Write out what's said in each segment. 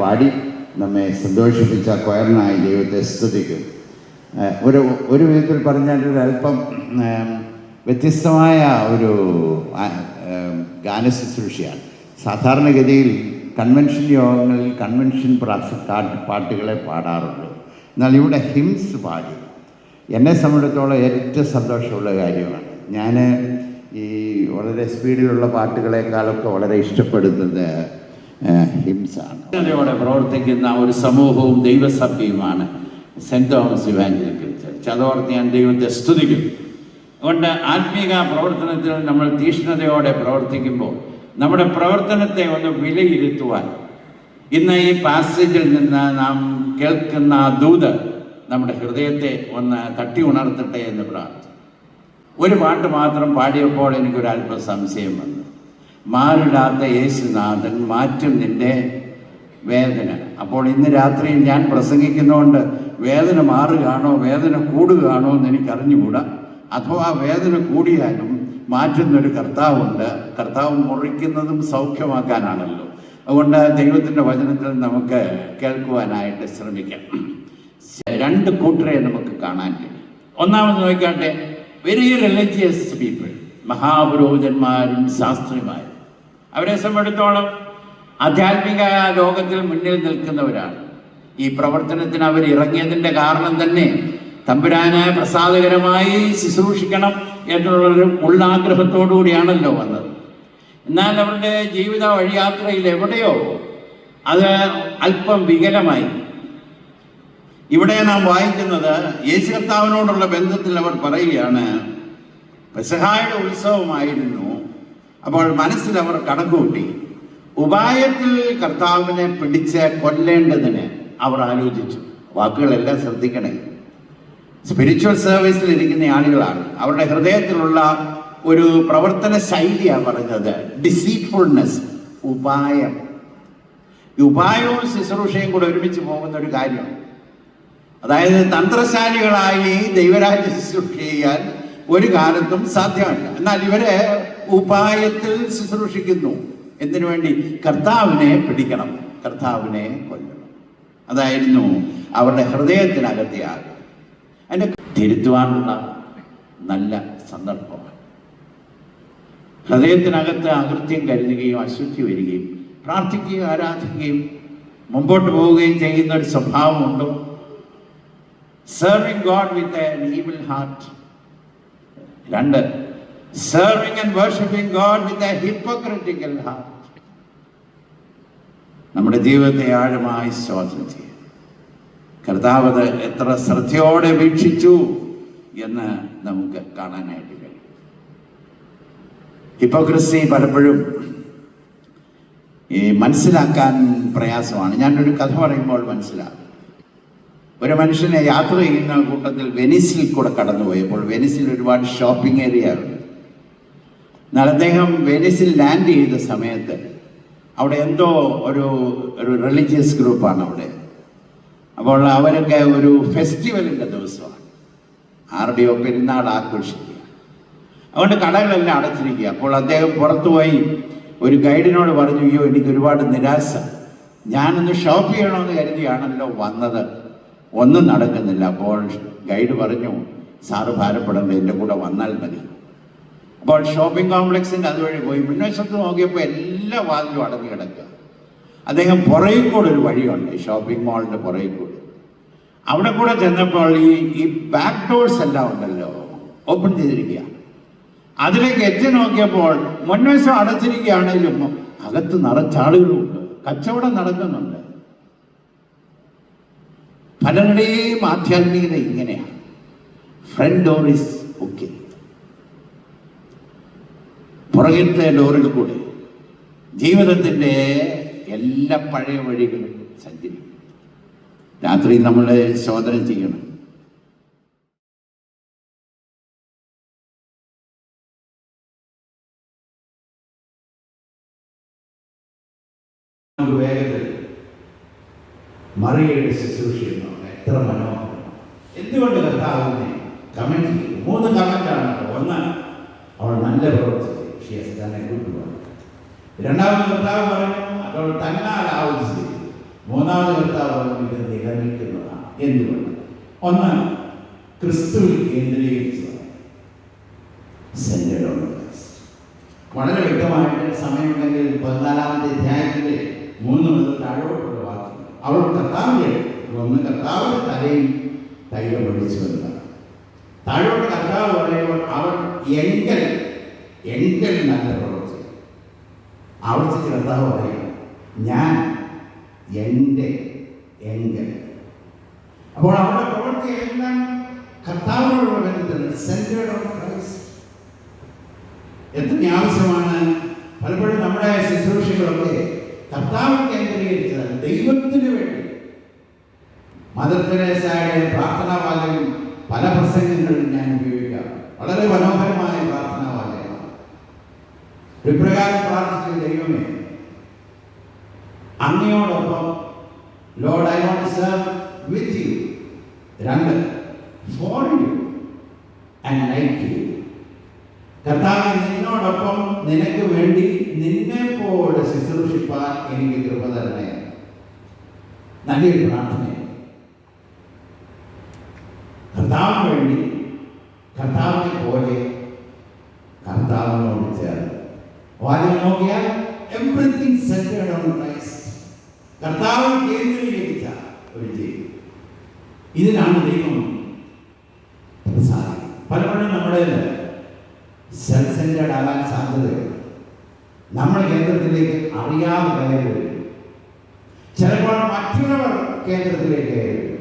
പാടി നമ്മെ സന്തോഷിപ്പിച്ച കൊയറിനായി ദൈവത്തെ സ്തുതിക്കും. ഒരു വിധത്തിൽ പറഞ്ഞാൽ ഒരല്പം വ്യത്യസ്തമായ ഒരു ഗാനശുശ്രൂഷയാണ്. സാധാരണഗതിയിൽ കൺവെൻഷൻ യോഗങ്ങളിൽ കൺവെൻഷൻ പാട്ടുകളെ പാടാറുള്ളൂ. എന്നാൽ ഇവിടെ ഹിംസ് പാടി എന്നെ സംബന്ധിച്ചിടത്തോളം ഏറ്റവും സന്തോഷമുള്ള കാര്യമാണ്. ഞാൻ ഈ വളരെ സ്പീഡിലുള്ള പാട്ടുകളെക്കാളൊക്കെ വളരെ ഇഷ്ടപ്പെടുന്നത് ഹിംസാണ്. ോടെ പ്രവർത്തിക്കുന്ന ഒരു സമൂഹവും ദൈവസഭയുമാണ് സെൻറ് തോമസ് ഇവാഞ്ചലിക്കൽ ചർച്ച്. അതോർത്ത് ഞാൻ ദൈവത്തെ സ്തുതിക്കും. അതുകൊണ്ട് ആത്മീക പ്രവർത്തനത്തിൽ നമ്മൾ തീക്ഷ്ണതയോടെ പ്രവർത്തിക്കുമ്പോൾ നമ്മുടെ പ്രവർത്തനത്തെ ഒന്ന് വിലയിരുത്തുവാൻ ഇന്ന് ഈ പാസേജിൽ നിന്ന് നാം കേൾക്കുന്ന ദൂത് നമ്മുടെ ഹൃദയത്തെ ഒന്ന് തട്ടി ഉണർത്തട്ടെ എന്ന് പ്രാർത്ഥിച്ചു. ഒരു പാട്ട് മാത്രം പാടിയപ്പോൾ എനിക്കൊരല്പം സംശയം വന്നു. മാറിടാത്ത യേശുനാഥൻ മാറ്റും നിന്റെ വേദന. അപ്പോൾ ഇന്ന് രാത്രിയിൽ ഞാൻ പ്രസംഗിക്കുന്നതുകൊണ്ട് വേദന മാറുകയാണോ വേദന കൂടുകയാണോ എന്ന് എനിക്കറിഞ്ഞുകൂടാ. അഥവാ വേദന കൂടിയാലും മാറ്റുന്നൊരു കർത്താവുണ്ട്. കർത്താവ് മുറിക്കുന്നതും സൗഖ്യമാക്കാനാണല്ലോ. അതുകൊണ്ട് ദൈവത്തിൻ്റെ വചനത്തിൽ നമുക്ക് കേൾക്കുവാനായിട്ട് ശ്രമിക്കാം. രണ്ട് കൂട്ടരെ നമുക്ക് കാണാൻ കഴിയും. ഒന്നാമത് നോക്കിക്കാട്ടെ, വെരി റിലീജിയസ് പീപ്പിൾ, മഹാപുരോഹിതന്മാരും ശാസ്ത്രിമാരും. അവരെ സംബന്ധിച്ചിടത്തോളം ആധ്യാത്മിക ലോകത്തിൽ മുന്നിൽ നിൽക്കുന്നവരാണ്. ഈ പ്രവർത്തനത്തിന് അവർ ഇറങ്ങിയതിൻ്റെ കാരണം തന്നെ തമ്പുരാനെ പ്രസാദകരമായി ശുശ്രൂഷിക്കണം എന്നുള്ളൊരു ഉള്ളാഗ്രഹത്തോടു കൂടിയാണല്ലോ വന്നത്. എന്നാൽ അവരുടെ ജീവിത വഴിയാത്രയിൽ എവിടെയോ അത് അല്പം വികലമായി. ഇവിടെ നാം വായിക്കുന്നത് യേശു കർത്താവിനോടുള്ള ബന്ധത്തിൽ അവർ പറയുകയാണ്, പെസഹായുടെ ഉത്സവമായിരുന്നു. അപ്പോൾ മനസ്സിൽ അവർ കണക്കുകൂട്ടി ഉപായത്തിൽ കർത്താവിനെ പിടിച്ച് കൊല്ലേണ്ടതിന് അവർ ആലോചിച്ചു. വാക്കുകളെല്ലാം ശ്രദ്ധിക്കണേ. സ്പിരിച്വൽ സർവീസിൽ ഇരിക്കുന്ന ആളുകളാണ്. അവരുടെ ഹൃദയത്തിലുള്ള ഒരു പ്രവർത്തന ശൈലിയാണ് പറഞ്ഞത് ഡിസീറ്റ്ഫുൾനെസ്, ഉപായം. ഈ ഉപായവും ശുശ്രൂഷയും കൂടെ ഒരുമിച്ച് പോകുന്ന ഒരു കാര്യമാണ്. അതായത് തന്ത്രശാലികളായി ദൈവരാജ്യ ശുശ്രൂഷ ചെയ്യാൻ ഒരു കാലത്തും സാധ്യമല്ല. എന്നാൽ ഇവരെ ഉപായത്തിൽ ശുശ്രൂഷിക്കുന്നു. എന്തിനു വേണ്ടി? കർത്താവിനെ പിടിക്കണം, കർത്താവിനെ കൊല്ലണം. അതായിരുന്നു അവരുടെ ഹൃദയത്തിനകത്തെ ആഗ്രഹം. അതിനെ തിരുത്തുവാനുള്ള നല്ല സന്ദർഭമാണ്. ഹൃദയത്തിനകത്ത് അകൃത്യം കരുതുകയും അശുദ്ധി വരികയും പ്രാർത്ഥിക്കുകയും ആരാധിക്കുകയും മുമ്പോട്ട് പോവുകയും ചെയ്യുന്ന ഒരു സ്വഭാവമുണ്ടോ? Serving God with an evil heart. 2. Serving and worshipping God with a hypocritical heart. നമ്മുടെ ജീവിതത്തെ ആഴമായി സ്വാധീനം ചെയ്യും. കർത്താവ് അത് എത്ര ശ്രദ്ധയോടെ വീക്ഷിച്ചു എന്ന് നമുക്ക് കാണാനായിട്ട് കഴിയും. ഹിപ്പോക്രസി പലപ്പോഴും ഈ മനസ്സിലാക്കാൻ പ്രയാസമാണ്. ഞാനൊരു കഥ പറയുമ്പോൾ മനസ്സിലാകും. ഒരു മനുഷ്യനെ യാത്ര ചെയ്യുന്ന കൂട്ടത്തിൽ വെനീസിൽ കൂടെ കടന്നുപോയപ്പോൾ, വെനീസിൽ ഒരുപാട് ഷോപ്പിംഗ് ഏരിയ ഉണ്ട്. എന്നാൽ അദ്ദേഹം വെനീസിൽ ലാൻഡ് ചെയ്ത സമയത്ത് അവിടെ എന്തോ ഒരു റിലീജിയസ് ഗ്രൂപ്പാണ് അവിടെ. അപ്പോൾ അവരൊക്കെ ഒരു ഫെസ്റ്റിവലിൻ്റെ ദിവസമാണ്, ആരുടെയോ പെരുന്നാൾ ആഘോഷിക്കുക. അതുകൊണ്ട് കടകളെല്ലാം അടച്ചിരിക്കുക. അപ്പോൾ അദ്ദേഹം പുറത്തുപോയി ഒരു ഗൈഡിനോട് പറഞ്ഞു, അയ്യോ എനിക്ക് ഒരുപാട് നിരാശ, ഞാനൊന്ന് ഷോപ്പ് ചെയ്യണമെന്ന് കരുതിയാണല്ലോ വന്നത്, ഒന്നും നടക്കുന്നില്ല. അപ്പോൾ ഗൈഡ് പറഞ്ഞു, സാറ് ഭാരപ്പെടേണ്ട, എൻ്റെ കൂടെ വന്നാൽ മതി. അപ്പോൾ ഷോപ്പിംഗ് കോംപ്ലക്സിൻ്റെ അതുവഴി പോയി മുൻവശത്ത് നോക്കിയപ്പോൾ എല്ലാ വാതിലും അടഞ്ഞു കിടക്കുക. അദ്ദേഹം പുറകിൽ കൂടെ ഒരു വഴിയുണ്ട്, ഷോപ്പിംഗ് മാളിൻ്റെ പുറകിൽ കൂടെ. അവിടെ കൂടെ ചെന്നപ്പോൾ ഈ ബാക്ക് ഡോർസ് എല്ലാം ഉണ്ടല്ലോ, ഓപ്പൺ ചെയ്തിരിക്കുക. അതിലേക്ക് എത്തി നോക്കിയപ്പോൾ മുൻവശം അടച്ചിരിക്കുകയാണെങ്കിലും അകത്ത് നിറച്ചാളുകളുമുണ്ട്, കച്ചവടം നടക്കുന്നുണ്ട്. പലരുടെയും ആധ്യാത്മികത ഇങ്ങനെയാണ്. ഫ്രണ്ട് ഡോർ ഈസ് ഓക്കെ, പുറകിലത്തെ ഡോറിൽ കൂടെ ജീവിതത്തിൻ്റെ എല്ലാ പഴയ വഴികളും സഞ്ചരിക്കും. രാത്രി നമ്മൾ ശോധന ചെയ്യണം. വേഗത്തിൽ മറിയയുടെ ശുശ്രൂഷയുന്നുണ്ട്, എത്ര മനോഹരം! എന്തുകൊണ്ട് കർത്താവിനെ കമന്റ് ചെയ്യും? 3 കമന്റാണ്. ഒന്ന്, അവൾ നല്ല പ്രവർത്തിച്ചു, തന്നെ കൂട്ടുപോയി. രണ്ടാമത് കർത്താവ് പറഞ്ഞു, അവൾ തന്നാൽ ആവശ്യം. മൂന്നാമത് കർത്താവ് പറഞ്ഞു, ഇത് നിലനിൽക്കുന്നതാണ്. എന്തുകൊണ്ട്? ഒന്ന്, ക്രിസ്തുവിൽ കേന്ദ്രീകരിച്ചതാണ്. വളരെ വ്യക്തമായിട്ട് സമയമുണ്ടെങ്കിൽ 14-ാമത്തെ അധ്യായത്തിലെ 3 മുതൽ താഴോട്ടുള്ള വാക്യം, അവൾ കർത്താവിനെ ഒന്ന് കർത്താവിന്റെ തലയിൽ തൈലം ഒഴിച്ചു എന്നതാണ്. താഴോട്ട് കർത്താവ് പറയുമ്പോൾ അവൾ എങ്കൽ നല്ല പ്രവർത്തി ആവർത്തിച്ച് കർത്താവ് പറയുക, ഞാൻ എൻ്റെ എങ്കൽ. അപ്പോൾ അവരുടെ പ്രവൃത്തി എല്ലാം കർത്താവിനോടുള്ള ബന്ധത്തിൽ സെന്റേർഡ് ഓൺ ക്രൈസ്റ്റ്. എത്ര ആവശ്യമാണ് പലപ്പോഴും നമ്മുടെ ശുശ്രൂഷകളൊക്കെ കർത്താവ് കേന്ദ്രീകരിച്ചതാണ്, ദൈവത്തിന് വേണ്ടി. മദർ തെരേസയുടെ പ്രാർത്ഥനാ വാചകം പല പ്രസംഗങ്ങളിൽ ഞാൻ ഉപയോഗിക്കാം. വളരെ മനോഹരമായ പ്രാർത്ഥനാ വാചകമാണ്. ഇപ്രകാരം പ്രാർത്ഥിച്ച ദൈവമേ, അങ്ങയോടൊപ്പം Lord I want to serve with you. 2, for you and like you. കർത്താവേ, നിന്നോടൊപ്പം നിനക്ക് വേണ്ടി നിന്നെ പോലെ ശുശ്രൂഷിപ്പാൻ എനിക്ക് കൃപ തരണേ. നല്ലൊരു പ്രാർത്ഥനയാണ്. കർത്താവിന് വേണ്ടി, കർത്താവിനെ പോലെ, കർത്താവിനോട് ചേർന്ന്. വാചകം നോക്കിയാൽ എവറിത്തിങ് സെന്റേർഡ് ഓൺ ക്രൈസ്റ്റ്. കർത്താവ് കേന്ദ്രീകരിച്ച ഒരു ജീവിതം. ഇതിനാണ് ദൈവം സാധിക്കും. പലപ്പോഴും നമ്മുടെ സെൽഫ് സെന്റേർഡ് ആകാൻ സാധ്യതയുണ്ട്. നമ്മൾ കേന്ദ്രത്തിലേക്ക് അറിയാതെ കയറി വരും. ചിലപ്പോൾ മറ്റുള്ളവർ കേന്ദ്രത്തിലേക്ക് കയറി വരും.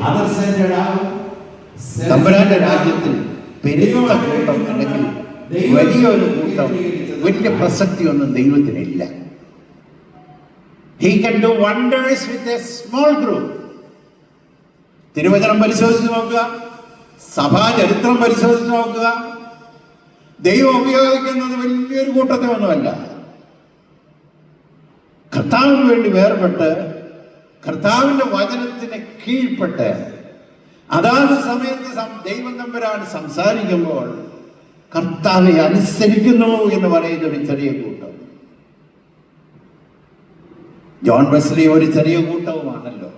അതർ സെന്റേർഡ് ആകും. തമ്പുരാന്റെ രാജ്യത്തിൽ പെരുത്ത കൂട്ടം അല്ലെങ്കിൽ വലിയൊരു കൂട്ടം, വലിയ പ്രസക്തിയൊന്നും ദൈവത്തിനില്ല. He can do wonders with a small group. തിരുവചനം പരിശോധിച്ച് നോക്കുക, സഭാചരിത്രം പരിശോധിച്ച് നോക്കുക. ദൈവം ഉപയോഗിക്കുന്നത് വലിയൊരു കൂട്ടത്തെ ഒന്നുമല്ല. കർത്താവിന് വേണ്ടി വേർപെട്ട്, കർത്താവിന്റെ വചനത്തിന് കീഴ്പ്പെട്ട്, അതാത് സമയത്ത് ദൈവം തമ്പുരാൻ സംസാരിക്കുമ്പോൾ കർത്താവെ അനുസരിക്കുന്നു എന്ന് പറയുന്ന ഒരു ചെറിയ കൂട്ടം. ജോൺ വെസ്ലി ഒരു ചെറിയ കൂട്ടവുമാണല്ലോ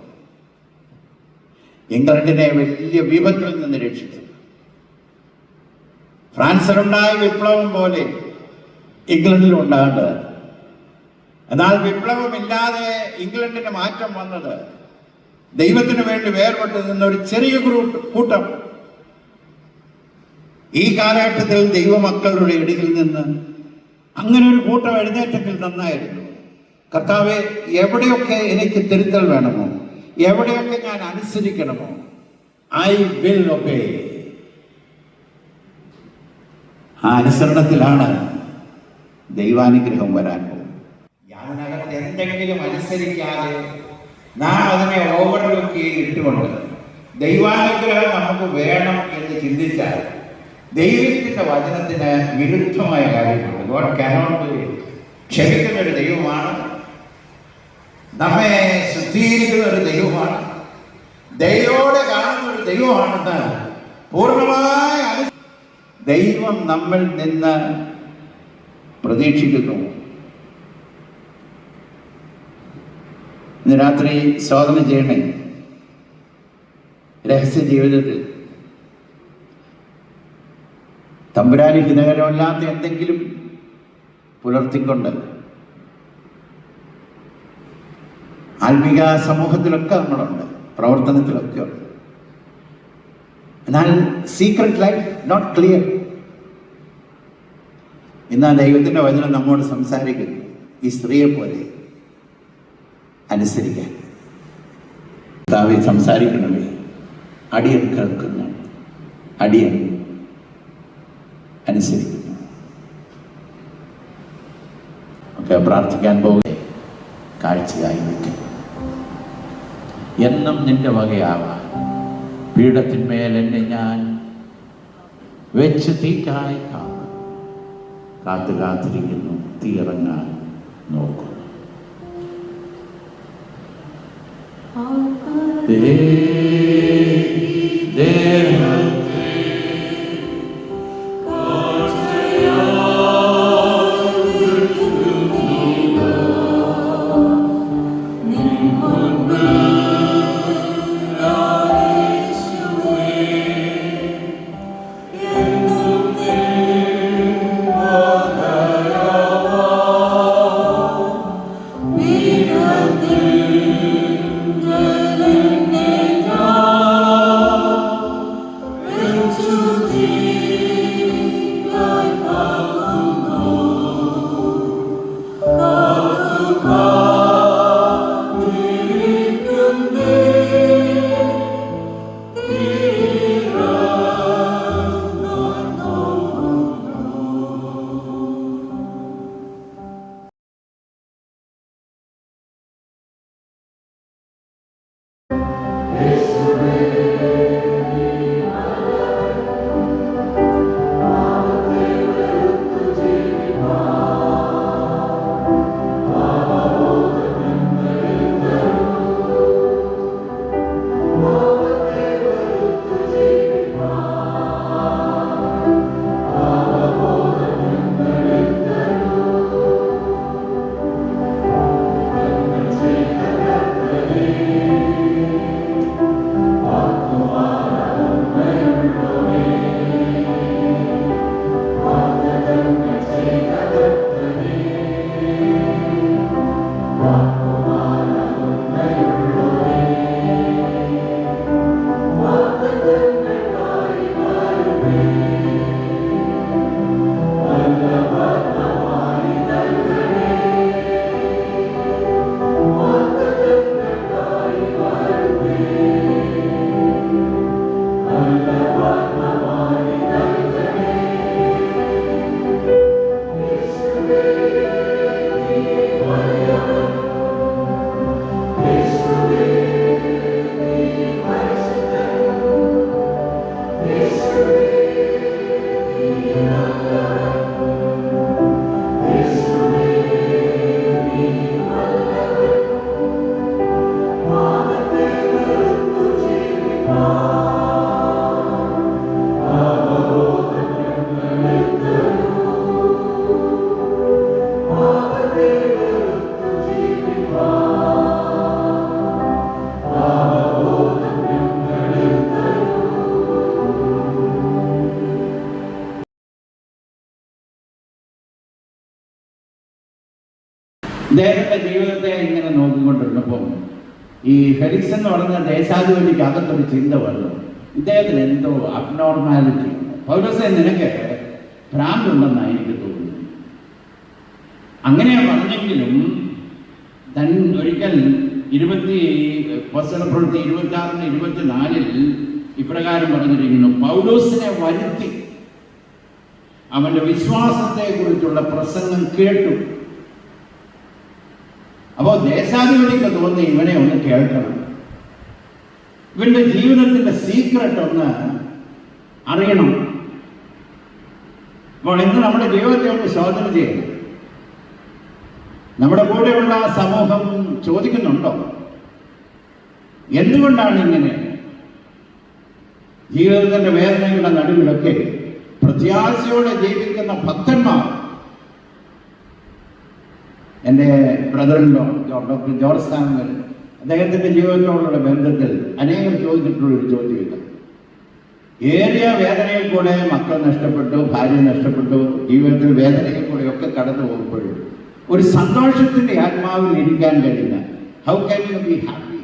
ഇംഗ്ലണ്ടിനെ വലിയ വിപത്തിൽ നിന്ന് രക്ഷിച്ചു. ഫ്രാൻസിലുണ്ടായ വിപ്ലവം പോലെ ഇംഗ്ലണ്ടിൽ ഉണ്ടാകേണ്ടത്. എന്നാൽ വിപ്ലവമില്ലാതെ ഇംഗ്ലണ്ടിന് മാറ്റം വന്നത് ദൈവത്തിന് വേണ്ടി വേർപെട്ട് നിന്നൊരു ചെറിയ കൂട്ടം. ഈ കാലഘട്ടത്തിൽ ദൈവമക്കളുടെ ഇടയിൽ നിന്ന് അങ്ങനെ ഒരു കൂട്ടം എഴുന്നേറ്റെങ്കിൽ നന്നായിരുന്നു. കർത്താവെ, എവിടെയൊക്കെ എനിക്ക് തിരുത്തൽ വേണമോ, എവിടെയൊക്കെ ഞാൻ അനുസരിക്കണമോ, ഐ വിൽ ഒബേ. ആ അനുസരണത്തിലാണ് ദൈവാനുഗ്രഹം വരാൻ പോകുന്നത്. അതിനകത്ത് എന്തെങ്കിലും അനുസരിക്കാതെ നാം അതിനെ ഓവർലുക്ക് ചെയ്തിട്ടുകൊണ്ട് ദൈവാനുഗ്രഹം നമുക്ക് വേണം എന്ന് ചിന്തിച്ചാൽ ദൈവത്തിൻ്റെ വചനത്തിന് വിരുദ്ധമായ കാര്യമാണ്. God cannot do it. ക്ഷമിക്കുന്ന ഒരു ദൈവമാണ്, നമ്മെ ശുദ്ധീകരിക്കുന്ന ഒരു ദൈവമാണ്, ദൈവത്തോടെ കാണുന്ന ഒരു ദൈവമാണെന്ന് പൂർണ്ണമായ ദൈവം നമ്മൾ നിന്ന് പ്രതീക്ഷിക്കുന്നു. ഇന്ന് രാത്രി ശോധന ചെയ്യണേ. രഹസ്യ ജീവിതത്തിൽ തമ്പുരാന് ഹിതകരമല്ലാത്ത എന്തെങ്കിലും പുലർത്തിക്കൊണ്ട് ആത്മീക സമൂഹത്തിലൊക്കെ നമ്മളുണ്ട്, പ്രവർത്തനത്തിലൊക്കെ ഉണ്ട്. എന്നാൽ സീക്രട്ട് ലൈഫ് നോട്ട് ക്ലിയർ. ഇന്ന് ദൈവത്തിൻ്റെ വചനം നമ്മോട് സംസാരിക്കുന്നു, ഈ സ്ത്രീയെ പോലെ അനുസരിക്കാൻ. കർത്താവേ, സംസാരിക്കണമേ, അടിയൻ കേൾക്കുന്നു, അടിയൻ അനുസരിക്കുന്നു. ഒക്കെ പ്രാർത്ഥിക്കാൻ പോകുക. കാഴ്ചയായി നിൽക്കും. എന്നും നിന്റെ വകയാവാൻ പീഠത്തിന്മേൽ എന്നെ ഞാൻ വെച്ച് തീറ്റായി കാത്തിരിക്കുന്നു, തീയിറങ്ങാൻ നോക്കുന്നു. ഇദ്ദേഹത്തിൻ്റെ ജീവിതത്തെ ഇങ്ങനെ നോക്കിക്കൊണ്ടിരുന്നപ്പോൾ ഈ ഫെലിക്സ് എന്ന് പറഞ്ഞ ദേശാധിപതിക്ക് അകത്തൊരു ചിന്ത വന്നു. ഇദ്ദേഹത്തിന് എന്തോ അബ്നോർമാലിറ്റി. പൗലോസേ, നിനക്ക് ഭ്രാന്തുണ്ടെന്നാണ് എനിക്ക് തോന്നുന്നത്. അങ്ങനെ പറഞ്ഞെങ്കിലും ഒരിക്കൽ 26-24 ഇപ്രകാരം പറഞ്ഞിരിക്കുന്നു, പൗലോസിനെ വരുത്തി അവന്റെ വിശ്വാസത്തെ കുറിച്ചുള്ള പ്രസംഗം കേട്ടു. അപ്പോൾ ദേശാധിപതിക്ക് തോന്നി ഇവനെ ഒന്ന് കേൾക്കണം, ഇവന്റെ ജീവിതത്തിന്റെ സീക്രട്ട് ഒന്ന് അറിയണം. അപ്പോൾ ഇന്ന് നമ്മുടെ ജീവിതത്തെ ഒന്ന് ശോധന ചെയ്യണം. നമ്മുടെ കൂടെയുള്ള സമൂഹം ചോദിക്കുന്നുണ്ടോ, എന്തുകൊണ്ടാണ് ഇങ്ങനെ ജീവിതത്തിന്റെ വേദനകളുടെ നടുവിലൊക്കെ പ്രത്യാശയോടെ ജീവിക്കുന്ന ഭക്തന്മാർ? എൻ്റെ ബ്രദറിൻ്റെ ഡോക്ടർ ജോർജ് സാമുവൽ അദ്ദേഹത്തിൻ്റെ ജീവിതത്തോടുള്ള ബന്ധത്തിൽ അനേകം ചോദിച്ചിട്ടുള്ളൊരു ചോദ്യമില്ല. ഏറിയ വേദനയിൽ കൂടെ മക്കൾ നഷ്ടപ്പെട്ടു, ഭാര്യ നഷ്ടപ്പെട്ടു, ജീവിതത്തിൽ വേദനയിൽ കൂടെയൊക്കെ കടന്നു പോകുമ്പോഴും ഒരു സന്തോഷത്തിൻ്റെ ആത്മാവിൽ ഇരിക്കാൻ കഴിയുന്ന, how can you be happy?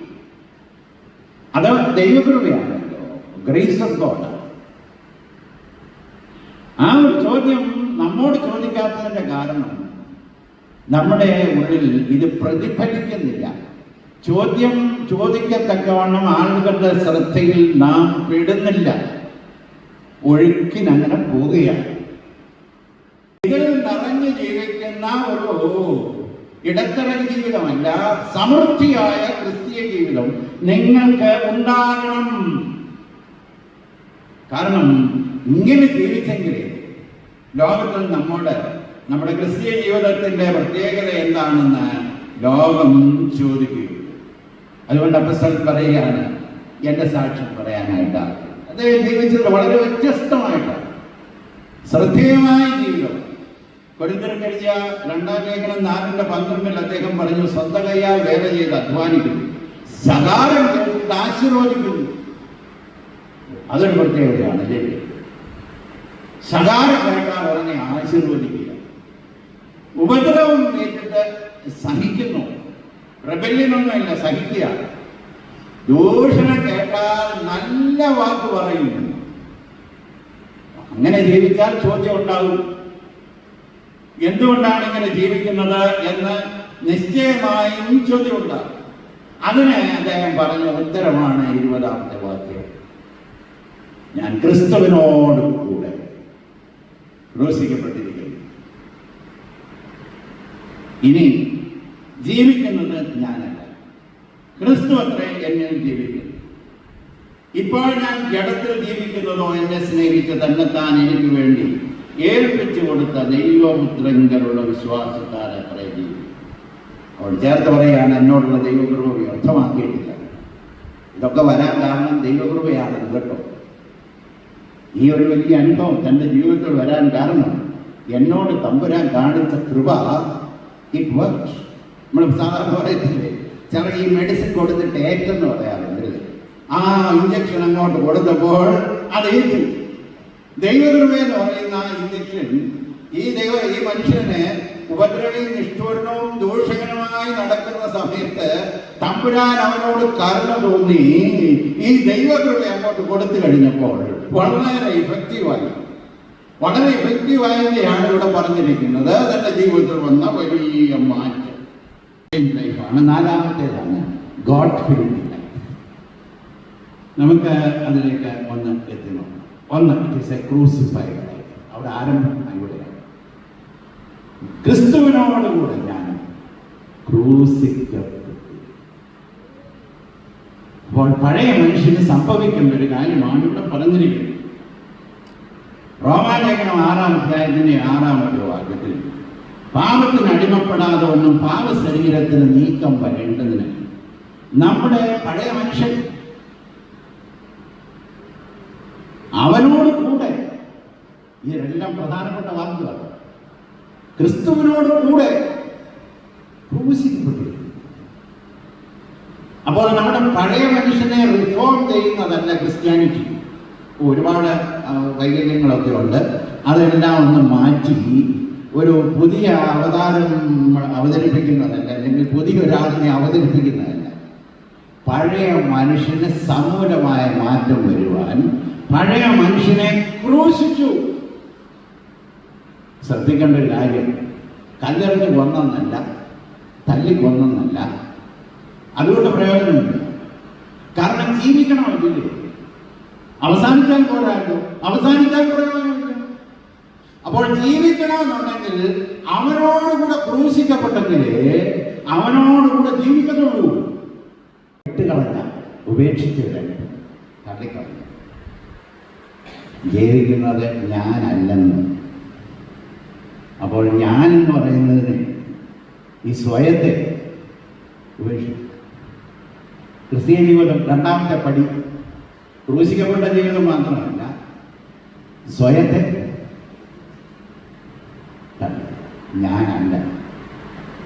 അത് ദൈവകൃപയാണല്ലോ, ഗ്രേസ് ഓഫ് ഗോഡ്. ആ ഒരു ചോദ്യം നമ്മോട് ചോദിക്കാത്തതിൻ്റെ കാരണം നമ്മുടെ ഉള്ളിൽ ഇത് പ്രതിഫലിക്കുന്നില്ല. ചോദ്യം ചോദിക്കത്തക്കവണ്ണം ആളുകളുടെ ശ്രദ്ധയിൽ നാം പെടുന്നില്ല, ഒഴുക്കിനങ്ങനെ പോവുകയാണ്. ഇതിൽ നിറഞ്ഞു ജീവിക്കുന്ന ഒരു ഇടത്തരം ജീവിതമല്ല, സമൃദ്ധിയായ ക്രിസ്തീയ ജീവിതം നിങ്ങൾക്ക് ഉണ്ടാകണം. കാരണം ഇങ്ങനെ ജീവിച്ചെങ്കിലേ ലോകത്തിൽ നമ്മുടെ ക്രിസ്തീയ ജീവിതത്തിന്റെ പ്രത്യേകത എന്താണെന്ന് ലോകം ചോദിക്കുകയുള്ളൂ. അതുകൊണ്ട് അപ്പസ്തലൻ പറയുകയാണ്, എൻ്റെ സാക്ഷ്യം പറയാനായിട്ടാണ്. അദ്ദേഹം ജീവിച്ചത് വളരെ വ്യത്യസ്തമായിട്ടാണ്, ശ്രദ്ധേയമായ ജീവിതം. കൊരിന്ത്യർക്ക് എഴുതിയ 2 ലേഖനം 4:12 അദ്ദേഹം പറഞ്ഞു, സ്വന്തം കൈയാൽ വേല ചെയ്ത് അധ്വാനിക്കുന്നു, ശകാരം കേട്ടിട്ട് ആശീർവദിക്കുന്നു. അതൊരു പ്രത്യേകതയാണ്. ശകാരം കേട്ടാൽ ഉടനെ ആശീർവദിക്കുക, ഉപദ്രവം കേട്ടിട്ട് സഹിക്കുന്നു, പ്രബല്യമൊന്നുമില്ല, സഹിക്കുക. ദൂഷണം കേട്ടാൽ നല്ല വാക്ക് പറയുന്നു. അങ്ങനെ ജീവിച്ചാൽ ചോദ്യം ഉണ്ടാകും, എന്തുകൊണ്ടാണ് ഇങ്ങനെ ജീവിക്കുന്നത് എന്ന് നിശ്ചയമായും ചോദ്യം ഉണ്ടാകും. അതിന് അദ്ദേഹം പറഞ്ഞ ഉത്തരമാണ് 20ാമത്തെ വാക്യം, ഞാൻ ക്രിസ്തുവിനോട് കൂടെ ക്രൂശിക്കപ്പെട്ടിരിക്കുന്നു, ഇനി ജീവിക്കുന്നത് ഞാനല്ല, ക്രിസ്തു അത്രേ എന്നിൽ ജീവിക്കുന്നു. ഇപ്പോൾ ഞാൻ ജഡത്തിൽ ജീവിക്കുന്നതോ എന്നെ സ്നേഹിച്ച് തന്നെത്താൻ എനിക്ക് വേണ്ടി ഏൽപ്പിച്ചു കൊടുത്ത ദൈവപുത്രങ്കലുള്ള വിശ്വാസത്താൽ അത്രേ ജീവിക്കും. അവൾ ചേർത്ത് പറയുകയാണ്, എന്നോടുള്ള ദൈവകൃപ വ്യർത്ഥമാക്കിയിട്ടില്ല. ഇതൊക്കെ വരാൻ കാരണം ദൈവകൃപയാണെന്ന് കേട്ടോ. ഈ ഒരു വലിയ അനുഭവം തൻ്റെ ജീവിതത്തിൽ വരാൻ കാരണം എന്നോട് തമ്പുരാൻ കാണിച്ച കൃപ. It works. നമ്മൾ സാധാരണ പറയത്തില്ലേ, ചില ഈ മെഡിസിൻ കൊടുത്തിട്ട് ഏറ്റെന്ന് പറയാറുണ്ട്. ആ ഇഞ്ചക്ഷൻ അങ്ങോട്ട് കൊടുത്തപ്പോൾ അത് ഏറ്റു. ദൈവകൃപ എന്ന് പറയുന്ന ഇഞ്ചക്ഷൻ ഈ മനുഷ്യനെ ഉപദ്രവവും നിഷ്ഠൂരനവും ദൂഷകനുമായി നടക്കുന്ന സമയത്ത് തമ്പുരാൻ അവനോട് കരുണ തോന്നി ഈ ദൈവകൃപ അങ്ങോട്ട് കൊടുത്തു കഴിഞ്ഞപ്പോൾ വളരെ ഇഫക്റ്റീവായതിനെയാണ് ഇവിടെ പറഞ്ഞിരിക്കുന്നത്. തന്റെ ജീവിതത്തിൽ വന്ന വലിയ മാറ്റം ലൈഫാണ്. 4ാമത്തേതാണ് ഗോഡ് ഫിലിംഗ് ലൈഫ്. നമുക്ക് അതിലേക്ക് ഒന്ന് എത്തണം. It is a crucified life. അവിടെ ആരംഭം ഇവിടെയാണ്. ക്രിസ്തുവിനോടുകൂടെ ഞാൻ ക്രൂശിക്കപ്പെട്ടു. അപ്പോൾ പഴയ മനുഷ്യന് സംഭവിക്കേണ്ട ഒരു കാര്യമാണ് ഇവിടെ പറഞ്ഞിരിക്കുന്നത്. റോമാലേഖനം 6-ാം അധ്യായത്തിന്റെ 6-ാമത്തെ വാക്യത്തിൽ, പാപത്തിന് അടിമപ്പെടാതെ ഒന്നും പാപ ശരീരത്തിന് നീക്കം വരേണ്ടതിന് നമ്മുടെ പഴയ മനുഷ്യൻ അവനോട് കൂടെ, ഇതെല്ലാം പ്രധാനപ്പെട്ട വാക്കുകളാണ്, ക്രിസ്തുവിനോട് കൂടെ ക്രൂശിക്കപ്പെട്ടിരിക്കുന്നു. അപ്പോൾ നമ്മുടെ പഴയ മനുഷ്യനെ റിഫോം ചെയ്യുന്നതല്ല ക്രിസ്ത്യാനിറ്റി. ഒരുപാട് വൈകല്യങ്ങളൊക്കെ ഉണ്ട്. അതെല്ലാം ഒന്ന് മാറ്റി ഒരു പുതിയ അവതാരം അവതരിപ്പിക്കുന്നതല്ല, അല്ലെങ്കിൽ പുതിയൊരാളിനെ അവതരിപ്പിക്കുന്നതല്ല. പഴയ മനുഷ്യന് സമൂലമായ മാറ്റം വരുവാൻ പഴയ മനുഷ്യനെ ക്രൂശിച്ചു. ശ്രദ്ധിക്കേണ്ട ഒരു കാര്യം, കല്ലെറിഞ്ഞ് കൊന്നല്ല, തല്ലിക്കൊന്നല്ല, അതുകൊണ്ട് പ്രയോജനമില്ല. കാരണം ജീവിക്കണമല്ലേ, അവസാനിച്ചാൽ പോരാട്ടോ, അവസാനിച്ചാൽ പ്രയോജനമില്ല. അപ്പോൾ ജീവിക്കണമെന്നുണ്ടെങ്കിൽ അവനോടുകൂടെ ക്രൂശിക്കപ്പെട്ടെങ്കിലേ അവനോടുകൂടെ ജീവിക്കത്തുള്ളൂ. വിട്ടുകളഞ്ഞ, ഉപേക്ഷിച്ച് തള്ളിക്കളഞ്ഞ, ജീവിക്കുന്നത് ഞാനല്ലെന്ന്. അപ്പോൾ ഞാനെന്ന് പറയുന്നതിന് ഈ സ്വയത്തെ ഉപേക്ഷിച്ചു. ക്രിസ്തീയ ജീവിതം രണ്ടാമത്തെ പടി ക്രൂശിക്കപ്പെട്ട ജീവിതം മാത്രമല്ല, സ്വയത്തെ ഞാനല്ല.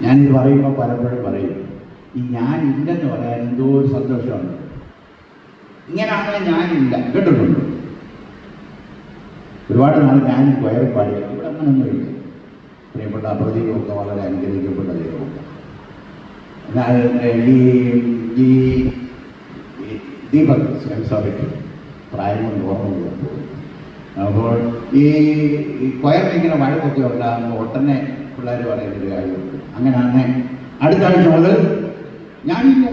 ഞാനിത് പറയുമ്പോൾ പലപ്പോഴും പറയും, ഈ ഞാനില്ലെന്ന് പറയാൻ എന്തോ ഒരു സന്തോഷമുണ്ട്. ഇങ്ങനെയാണെങ്കിൽ ഞാനില്ല, കേട്ടിട്ടുണ്ട്. ഒരുപാട് നാൾ ഞാനും കൊയറി പാടിയ ഇവിടെ അങ്ങനെയൊന്നുമില്ല. പ്രിയപ്പെട്ട പ്രദീപമൊക്കെ വളരെ അനുഗ്രഹിക്കപ്പെട്ട ദൈവമൊക്കെ. എന്നാൽ ഈ ദീപക് സോറി പ്രായം കൊണ്ട് ഓർമ്മ പോകും. അപ്പോൾ ഈ കൊയറിനിങ്ങനെ വഴക്കൊക്കെ ഉണ്ടാകുമ്പോൾ ഒട്ടനെ പിള്ളേർ പറയുന്നൊരു കാര്യമുണ്ട്. അങ്ങനെയാണ് അടുത്ത ആഴ്ച മുതൽ ഞാനില്ല.